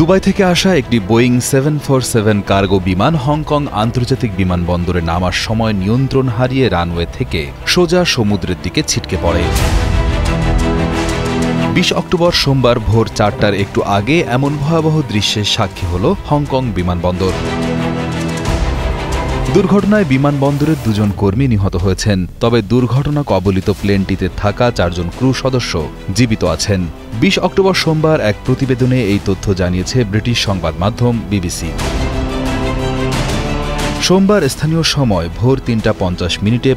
Dubai থেকে আসা একটি বোয়িং 747 কার্গো বিমান হংকং আন্তর্জাতিক বিমানবন্দরে নামার সময় নিয়ন্ত্রণ হারিয়ে রানওয়ে থেকে সোজা সমুদ্রের দিকে ছিটকে পড়ে। ২০ অক্টোবর সোমবার ভোর ৪টার একটু আগে এমন ভয়াবহ দৃশ্যের সাক্ষী হল হংকং বিমানবন্দর। দুর্ঘটনায় বিমানবন্দরের দুজন কর্মী নিহত হয়েছেন, তবে দুর্ঘটনা কবলিত প্লেনটিতে থাকা ৪ জন ক্রু সদস্য জীবিত আছেন। ২০ অক্টোবর সোমবার এক প্রতিবেদনে এই তথ্য জানিয়েছে ব্রিটিশ সংবাদ মাধ্যম বিবিসি। সোমবার স্থানীয় সময় ভোর ৩টা ৫০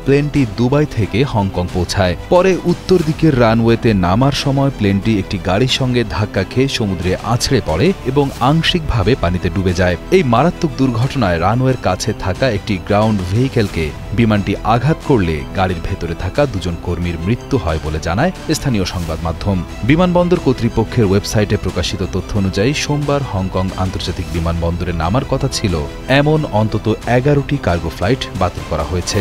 প্লেনটি দুবাই থেকে হংকং পৌঁছায়। পরে উত্তর দিকের রানওয়েতে নামার সময় প্লেনটি একটি গাড়ির সঙ্গে ধাক্কা খেয়ে সমুদ্রে আছড়ে পড়ে এবং আংশিকভাবে পানিতে ডুবে যায়। এই মারাত্মক দুর্ঘটনায় রানওয়ের কাছে থাকা একটি গ্রাউন্ড ভেহিকেলকে বিমানটি আঘাত করলে গাড়ির ভেতরে থাকা ২ জন কর্মীর মৃত্যু হয় বলে জানায় স্থানীয় সংবাদ মাধ্যম। বিমানবন্দর কর্তৃপক্ষের ওয়েবসাইটে প্রকাশিত তথ্য অনুযায়ী সোমবার হংকং আন্তর্জাতিক বিমানবন্দরে নামার কথা ছিল এমন অন্তত ১১টি কার্গো ফ্লাইট বাতিল করা হয়েছে।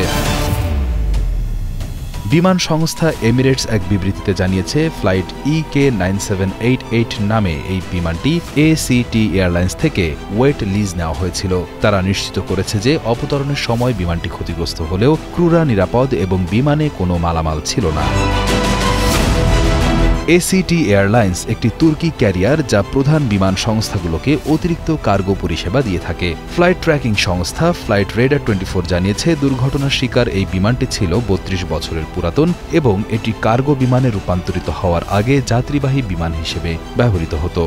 বিমান সংস্থা এমিরেটস এক বিবৃতিতে জানিয়েছে, ফ্লাইট EK9788 নামে এই বিমানটি ACT এয়ারলাইন্স থেকে ওয়েট লিজ নেওয়া হয়েছিল। তারা নিশ্চিত করেছে যে অবতরণের সময় বিমানটি ক্ষতিগ্রস্ত হলেও ক্রুরা নিরাপদ এবং বিমানে কোনো মালামাল ছিল না। ACT এয়ারলাইন্স একটি তুর্কি ক্যারিয়ার যা প্রধান বিমান সংস্থাগুলোকে অতিরিক্ত কার্গো পরিষেবা দিয়ে থাকে। ফ্লাইট ট্র্যাকিং সংস্থা ফ্লাইট রেডার 24 জানিয়েছে, দুর্ঘটনার শিকার এই বিমানটি ছিল ৩২ বছরের পুরাতন এবং এটি কার্গো বিমানে রূপান্তরিত হওয়ার আগে যাত্রীবাহী বিমান হিসেবে ব্যবহৃত হতো।